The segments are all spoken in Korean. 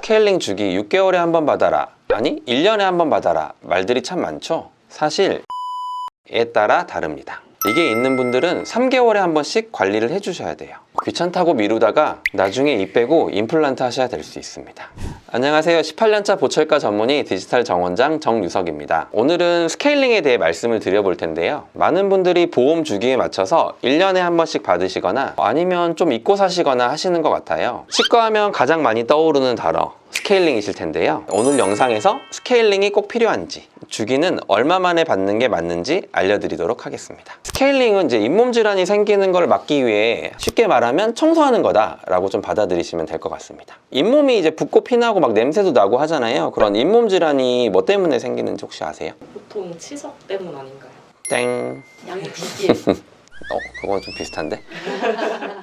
스케일링 주기 6개월에 한 번 받아라, 아니 1년에 한 번 받아라 말들이 참 많죠. 사실 에 따라 다릅니다. 이게 있는 분들은 3개월에 한 번씩 관리를 해주셔야 돼요. 귀찮다고 미루다가 나중에 이 빼고 임플란트 하셔야 될 수 있습니다. 안녕하세요. 18년차 보철과 전문의 디지털 정원장 정유석입니다. 오늘은 스케일링에 대해 말씀을 드려볼 텐데요. 많은 분들이 보험 주기에 맞춰서 1년에 한 번씩 받으시거나 아니면 좀 잊고 사시거나 하시는 것 같아요. 치과 하면 가장 많이 떠오르는 단어 스케일링이실 텐데요. 오늘 영상에서 스케일링이 꼭 필요한지, 주기는 얼마 만에 받는 게 맞는지 알려드리도록 하겠습니다. 스케일링은 이제 잇몸 질환이 생기는 걸 막기 위해 쉽게 말하면 청소하는 거다라고 좀 받아들이시면 될 것 같습니다. 잇몸이 이제 붓고 피나고 막 냄새도 나고 하잖아요. 그런 잇몸 질환이 뭐 때문에 생기는지 혹시 아세요? 보통 치석 때문 아닌가요? 땡. 양기기. 그거 좀 비슷한데?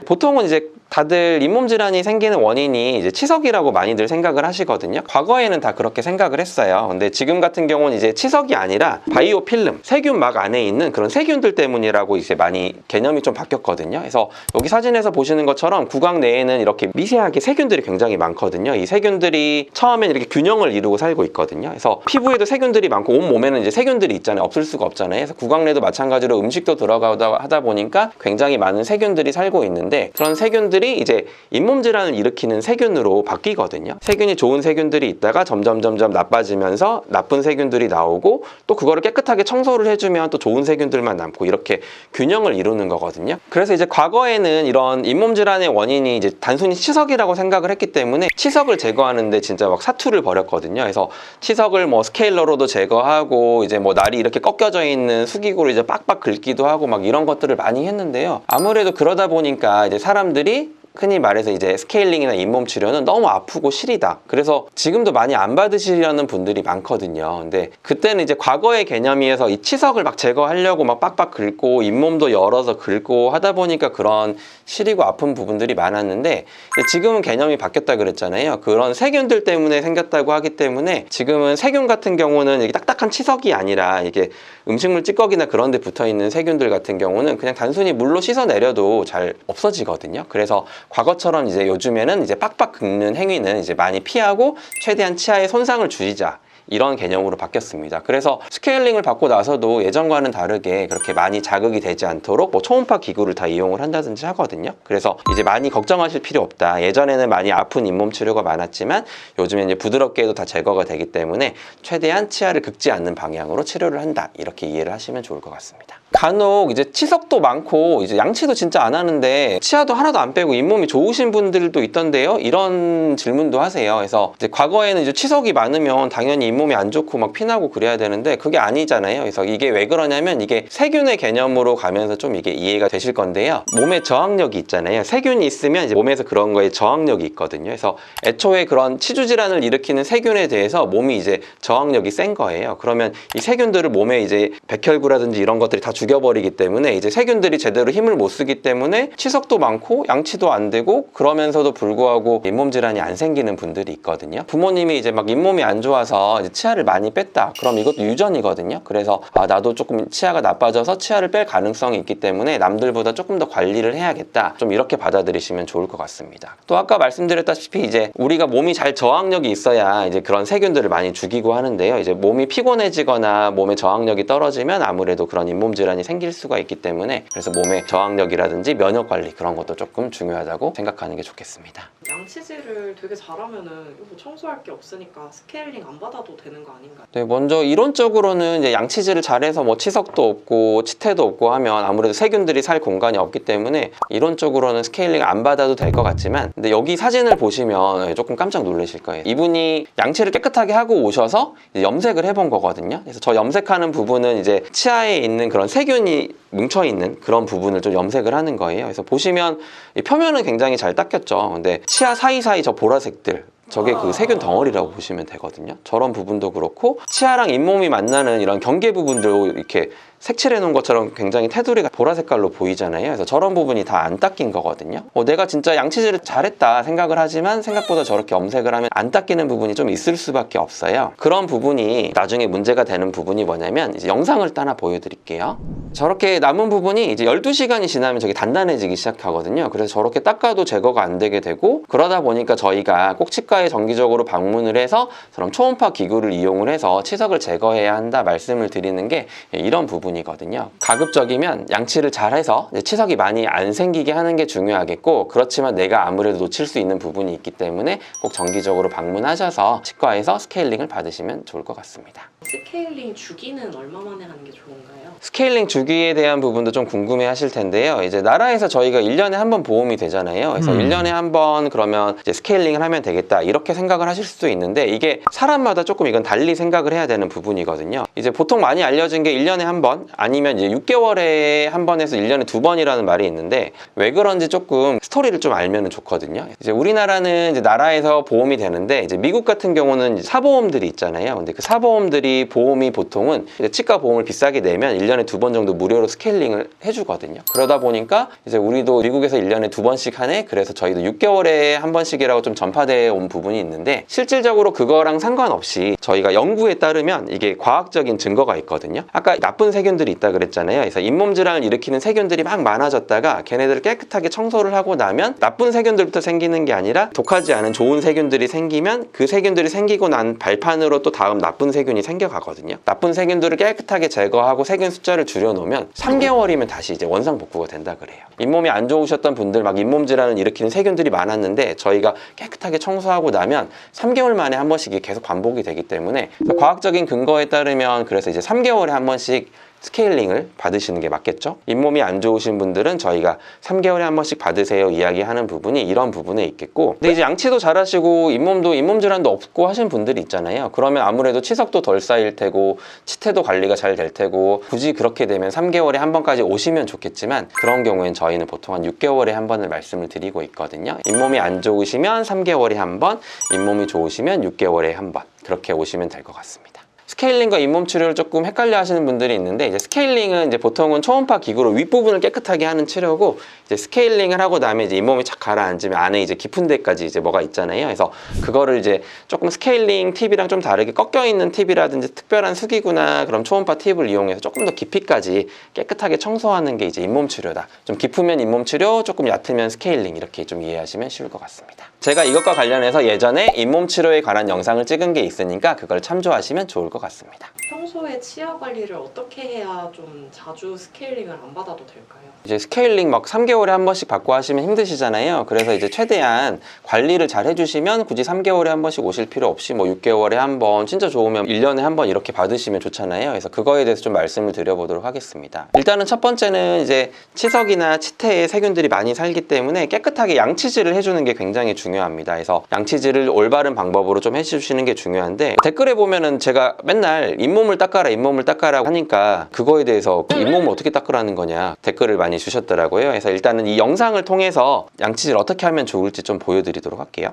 보통은 이제 다들 잇몸 질환이 생기는 원인이 이제 치석이라고 많이들 생각을 하시거든요. 과거에는 다 그렇게 생각을 했어요. 근데 지금 같은 경우는 이제 치석이 아니라 바이오 필름, 세균막 안에 있는 그런 세균들 때문이라고 이제 많이 개념이 좀 바뀌었거든요. 그래서 여기 사진에서 보시는 것처럼 구강 내에는 이렇게 미세하게 세균들이 굉장히 많거든요. 이 세균들이 처음엔 이렇게 균형을 이루고 살고 있거든요. 그래서 피부에도 세균들이 많고 온 몸에는 이제 세균들이 있잖아요. 없을 수가 없잖아요. 그래서 구강 내도 마찬가지로 음식도 들어가다 하다 보니까 굉장히 많은 세균들이 살고 있는데, 그런 세균들이 이제 잇몸 질환을 일으키는 세균으로 바뀌거든요. 세균이 좋은 세균들이 있다가 점점 나빠지면서 나쁜 세균들이 나오고, 또 그거를 깨끗하게 청소를 해주면 또 좋은 세균들만 남고, 이렇게 균형을 이루는 거거든요. 그래서 이제 과거에는 이런 잇몸 질환의 원인이 이제 단순히 치석이라고 생각을 했기 때문에 치석을 제거하는데 진짜 막 사투를 벌였거든요. 그래서 치석을 뭐 스케일러로도 제거하고, 이제 뭐 날이 이렇게 꺾여져 있는 수기구로 이제 빡빡 긁기도 하고 막 이런 것들을 많이 했는데요. 아무래도 그러다 보니까 이제 사람들이 흔히 말해서 이제 스케일링이나 잇몸 치료는 너무 아프고 시리다. 그래서 지금도 많이 안 받으시려는 분들이 많거든요. 근데 그때는 이제 과거의 개념이어서 이 치석을 막 제거하려고 막 빡빡 긁고 잇몸도 열어서 긁고 하다 보니까 그런 시리고 아픈 부분들이 많았는데, 지금은 개념이 바뀌었다 그랬잖아요. 그런 세균들 때문에 생겼다고 하기 때문에 지금은 세균 같은 경우는 이게 딱딱한 치석이 아니라 이게 음식물 찌꺼기나 그런 데 붙어 있는 세균들 같은 경우는 그냥 단순히 물로 씻어내려도 잘 없어지거든요. 그래서 과거처럼 이제 요즘에는 이제 빡빡 긁는 행위는 이제 많이 피하고 최대한 치아에 손상을 줄이자, 이런 개념으로 바뀌었습니다. 그래서 스케일링을 받고 나서도 예전과는 다르게 그렇게 많이 자극이 되지 않도록 뭐 초음파 기구를 다 이용을 한다든지 하거든요. 그래서 이제 많이 걱정하실 필요 없다. 예전에는 많이 아픈 잇몸 치료가 많았지만 요즘에 이제 부드럽게 해도 다 제거가 되기 때문에 최대한 치아를 긁지 않는 방향으로 치료를 한다. 이렇게 이해를 하시면 좋을 것 같습니다. 간혹 이제 치석도 많고 이제 양치도 진짜 안 하는데 치아도 하나도 안 빼고 잇몸이 좋으신 분들도 있던데요. 이런 질문도 하세요. 그래서 이제 과거에는 이제 치석이 많으면 당연히 잇몸이 안 좋고 막 피나고 그래야 되는데 그게 아니잖아요. 그래서 이게 왜 그러냐면 이게 세균의 개념으로 가면서 좀 이게 이해가 되실 건데요. 몸에 저항력이 있잖아요. 세균이 있으면 이제 몸에서 그런 거에 저항력이 있거든요. 그래서 애초에 그런 치주 질환을 일으키는 세균에 대해서 몸이 이제 저항력이 센 거예요. 그러면 이 세균들을 몸에 이제 백혈구라든지 이런 것들이 다 죽여버리기 때문에 이제 세균들이 제대로 힘을 못 쓰기 때문에 치석도 많고 양치도 안 되고, 그러면서도 불구하고 잇몸 질환이 안 생기는 분들이 있거든요. 부모님이 이제 막 잇몸이 안 좋아서 이제 치아를 많이 뺐다. 그럼 이것도 유전이거든요. 그래서 나도 조금 치아가 나빠져서 치아를 뺄 가능성이 있기 때문에 남들보다 조금 더 관리를 해야겠다. 좀 이렇게 받아들이시면 좋을 것 같습니다. 또 아까 말씀드렸다시피 이제 우리가 몸이 잘 저항력이 있어야 이제 그런 세균들을 많이 죽이고 하는데요. 이제 몸이 피곤해지거나 몸의 저항력이 떨어지면 아무래도 그런 잇몸 질환이 생길 수가 있기 때문에, 그래서 몸의 저항력이라든지 면역 관리 그런 것도 조금 중요하다고 생각하는 게 좋겠습니다. 양치질을 되게 잘하면은 뭐 청소할 게 없으니까 스케일링 안 받아도 되는 거 아닌가요? 네, 먼저 이론적으로는 이제 양치질을 잘해서 뭐 치석도 없고 치태도 없고 하면 아무래도 세균들이 살 공간이 없기 때문에 이론적으로는 스케일링 안 받아도 될 것 같지만, 근데 여기 사진을 보시면 조금 깜짝 놀라실 거예요. 이분이 양치를 깨끗하게 하고 오셔서 이제 염색을 해본 거거든요. 그래서 저 염색하는 부분은 이제 치아에 있는 그런 세균이 뭉쳐있는 그런 부분을 좀 염색을 하는 거예요. 그래서 보시면 이 표면은 굉장히 잘 닦였죠. 근데 치아 사이사이 저 보라색들, 저게 그 세균 덩어리라고 보시면 되거든요. 저런 부분도 그렇고 치아랑 잇몸이 만나는 이런 경계 부분도 이렇게 색칠해 놓은 것처럼 굉장히 테두리가 보라 색깔로 보이잖아요. 그래서 저런 부분이 다 안 닦인 거거든요. 내가 진짜 양치질을 잘했다 생각을 하지만 생각보다 저렇게 염색을 하면 안 닦이는 부분이 좀 있을 수밖에 없어요. 그런 부분이 나중에 문제가 되는 부분이 뭐냐면 이제 영상을 하나 보여드릴게요. 저렇게 남은 부분이 이제 12시간이 지나면 저게 단단해지기 시작하거든요. 그래서 저렇게 닦아도 제거가 안 되게 되고, 그러다 보니까 저희가 꼭 치과에 정기적으로 방문을 해서 그런 초음파 기구를 이용을 해서 치석을 제거해야 한다 말씀을 드리는 게 이런 부분이거든요. 가급적이면 양치를 잘해서 치석이 많이 안 생기게 하는 게 중요하겠고, 그렇지만 내가 아무래도 놓칠 수 있는 부분이 있기 때문에 꼭 정기적으로 방문하셔서 치과에서 스케일링을 받으시면 좋을 것 같습니다. 스케일링 주기는 얼마 만에 하는 게 좋은가요? 스케일링 주기에 대한 부분도 좀 궁금해 하실 텐데요. 이제 나라에서 저희가 1년에 한 번 보험이 되잖아요. 그래서 1년에 한 번 그러면 이제 스케일링을 하면 되겠다 이렇게 생각을 하실 수도 있는데, 이게 사람마다 조금 이건 달리 생각을 해야 되는 부분이거든요. 이제 보통 많이 알려진 게 1년에 한 번, 아니면 이제 6개월에 한 번에서 1년에 2번이라는 말이 있는데, 왜 그런지 조금 스토리를 좀 알면 좋거든요. 이제 우리나라는 이제 나라에서 보험이 되는데, 이제 미국 같은 경우는 이제 사보험들이 있잖아요. 근데 그 사보험들이 보험이 보통은 이제 치과 보험을 비싸게 내면 1년에 2번 정도 무료로 스케일링을 해주거든요. 그러다 보니까 이제 우리도 미국에서 1년에 2번씩 하네? 그래서 저희도 6개월에 한 번씩이라고 좀 전파되어 온 부분이 있는데, 실질적으로 그거랑 상관없이 저희가 연구에 따르면 이게 과학적인 증거가 있거든요. 아까 나쁜 세균들이 있다 그랬잖아요. 그래서 잇몸 질환을 일으키는 세균들이 막 많아졌다가 걔네들을 깨끗하게 청소를 하고 나면 나쁜 세균들부터 생기는 게 아니라 독하지 않은 좋은 세균들이 생기면, 그 세균들이 생기고 난 발판으로 또 다음 나쁜 세균이 생겨가거든요. 나쁜 세균들을 깨끗하게 제거하고 세균 숫자를 줄여놓으면 3개월이면 다시 이제 원상복구가 된다 그래요. 잇몸이 안 좋으셨던 분들, 막 잇몸 질환을 일으키는 세균들이 많았는데 저희가 깨끗하게 청소하고 나면 3개월 만에 한 번씩 계속 반복이 되기 때문에, 과학적인 근거에 따르면 그래서 이제 3개월에 한 번씩 스케일링을 받으시는 게 맞겠죠? 잇몸이 안 좋으신 분들은 저희가 3개월에 한 번씩 받으세요 이야기하는 부분이 이런 부분에 있겠고, 근데 이제 양치도 잘하시고 잇몸 질환도 없고 하신 분들이 있잖아요. 그러면 아무래도 치석도 덜 쌓일 테고 치태도 관리가 잘 될 테고, 굳이 그렇게 되면 3개월에 한 번까지 오시면 좋겠지만, 그런 경우엔 저희는 보통 한 6개월에 한 번을 말씀을 드리고 있거든요. 잇몸이 안 좋으시면 3개월에 한 번, 잇몸이 좋으시면 6개월에 한 번, 그렇게 오시면 될 것 같습니다. 스케일링과 잇몸 치료를 조금 헷갈려 하시는 분들이 있는데, 이제 스케일링은 이제 보통은 초음파 기구로 윗부분을 깨끗하게 하는 치료고, 이제 스케일링을 하고 나면 이제 잇몸이 착 가라앉으면 안에 이제 깊은 데까지 이제 뭐가 있잖아요. 그래서 그거를 이제 조금 스케일링 팁이랑 좀 다르게 꺾여 있는 팁이라든지 특별한 수기구나 그런 초음파 팁을 이용해서 조금 더 깊이까지 깨끗하게 청소하는 게 이제 잇몸 치료다. 좀 깊으면 잇몸 치료, 조금 얕으면 스케일링, 이렇게 좀 이해하시면 쉬울 것 같습니다. 제가 이것과 관련해서 예전에 잇몸 치료에 관한 영상을 찍은 게 있으니까 그걸 참조하시면 좋을 것 같습니다. 평소에 치아 관리를 어떻게 해야 좀 자주 스케일링을 안 받아도 될까요? 이제 스케일링 막 3개월에 한 번씩 받고 하시면 힘드시잖아요. 그래서 이제 최대한 관리를 잘 해주시면 굳이 3개월에 한 번씩 오실 필요 없이 뭐 6개월에 한 번, 진짜 좋으면 1년에 한 번 이렇게 받으시면 좋잖아요. 그래서 그거에 대해서 좀 말씀을 드려보도록 하겠습니다. 일단은 첫 번째는 이제 치석이나 치태에 세균들이 많이 살기 때문에 깨끗하게 양치질을 해주는 게 굉장히 중요합니다. 그래서 양치질을 올바른 방법으로 좀 해주시는 게 중요한데, 댓글에 보면은 제가 맨날 잇몸을 닦아라고 하니까 그거에 대해서 잇몸을 어떻게 닦으라는 거냐 댓글을 많이 주셨더라고요. 그래서 일단은 이 영상을 통해서 양치질 어떻게 하면 좋을지 좀 보여드리도록 할게요.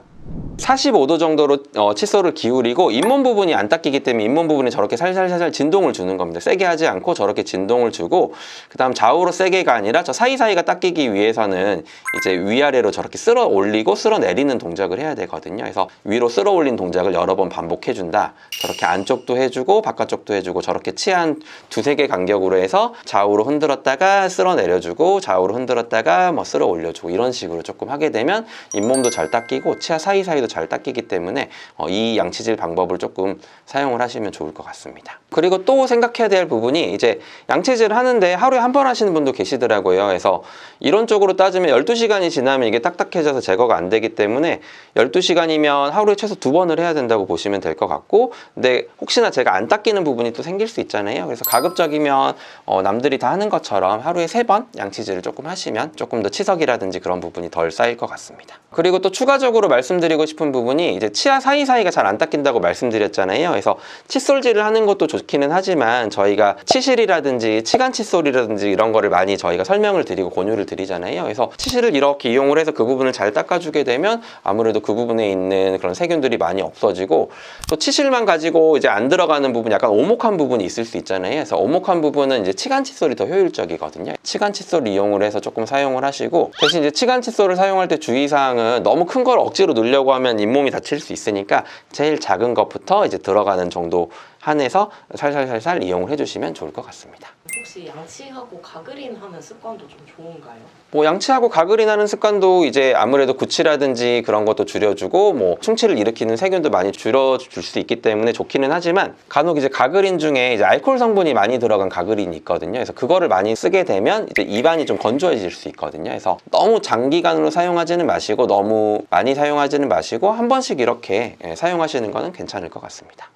45도 정도로 칫솔을 기울이고, 잇몸 부분이 안 닦이기 때문에 잇몸 부분에 저렇게 살살살살 진동을 주는 겁니다. 세게 하지 않고 저렇게 진동을 주고, 그 다음 좌우로 세게가 아니라 저 사이사이가 닦이기 위해서는 이제 위아래로 저렇게 쓸어 올리고 쓸어 내리는 동작을 해야 되거든요. 그래서 위로 쓸어 올린 동작을 여러 번 반복해 준다. 저렇게 안쪽도 해주고 바깥쪽도 해주고, 저렇게 치아 한 2-3개 간격으로 해서 좌우로 흔들었다가 쓸어 내려주고, 좌우로 흔들었다가 뭐 쓸어 올려주고, 이런 식으로 조금 하게 되면 잇몸도 잘 닦이고 치아 사이사이도 잘 닦이기 때문에 이 양치질 방법을 조금 사용을 하시면 좋을 것 같습니다. 그리고 또 생각해야 될 부분이, 이제 양치질을 하는데 하루에 한 번 하시는 분도 계시더라고요. 그래서 이론적으로 따지면 12시간이 지나면 이게 딱딱해져서 제거가 안 되기 때문에 12시간이면 하루에 최소 2번을 해야 된다고 보시면 될 것 같고, 근데 혹시나 제가 안 닦이는 부분이 또 생길 수 있잖아요. 그래서 가급적이면 남들이 다 하는 것처럼 하루에 3번 양치질을 조금 하시면 조금 더 치석이라든지 그런 부분이 덜 쌓일 것 같습니다. 그리고 또 추가적으로 말씀드리고 싶은 부분이, 이제 치아 사이사이가 잘 안 닦인다고 말씀드렸잖아요. 그래서 칫솔질을 하는 것도 좋기는 하지만 저희가 치실이라든지 치간 칫솔이라든지 이런 거를 많이 저희가 설명을 드리고 권유를 드리잖아요. 그래서 치실을 이렇게 이용을 해서 그 부분을 잘 닦아주게 되면 아무래도 그 부분에 있는 그런 세균들이 많이 없어지고, 또 치실만 가지고 이제 안 들어가는 부분, 약간 오목한 부분이 있을 수 있잖아요. 그래서 오목한 부분은 이제 치간 칫솔이 더 효율적이거든요. 치간 칫솔 이용을 해서 조금 사용을 하시고, 대신 이제 치간 칫솔을 사용할 때 주의사항은 너무 큰 걸 억지로 넣으려고 하면 잇몸이 다칠 수 있으니까 제일 작은 것부터 이제 들어가는 정도 한해서 살살살살 이용을 해주시면 좋을 것 같습니다. 혹시 양치하고 가그린 하는 습관도 좀 좋은가요? 뭐 양치하고 가글이 나는 습관도 이제 아무래도 구취라든지 그런 것도 줄여주고 뭐 충치를 일으키는 세균도 많이 줄여줄 수 있기 때문에 좋기는 하지만 간혹 이제 가글인 중에 이제 알코올 성분이 많이 들어간 가글인이 있거든요. 그래서 그거를 많이 쓰게 되면 이제 입안이 좀 건조해질 수 있거든요. 그래서 너무 장기간으로 사용하지는 마시고 너무 많이 사용하지는 마시고 한 번씩 이렇게 사용하시는 거는 괜찮을 것 같습니다.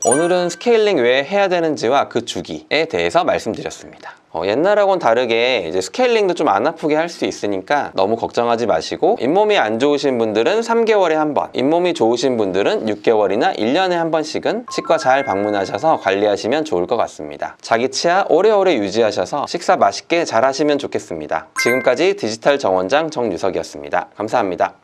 오늘은 스케일링 왜 해야 되는지와 그 주기에 대해서 말씀드렸습니다. 옛날하고는 다르게 이제 스케일링도 좀 안 아프게 할 수 있으니까 너무 걱정하지 마시고 잇몸이 안 좋으신 분들은 3개월에 한 번, 잇몸이 좋으신 분들은 6개월이나 1년에 한 번씩은 치과 잘 방문하셔서 관리하시면 좋을 것 같습니다. 자기 치아 오래오래 유지하셔서 식사 맛있게 잘 하시면 좋겠습니다. 지금까지 디지털 정원장 정유석이었습니다. 감사합니다.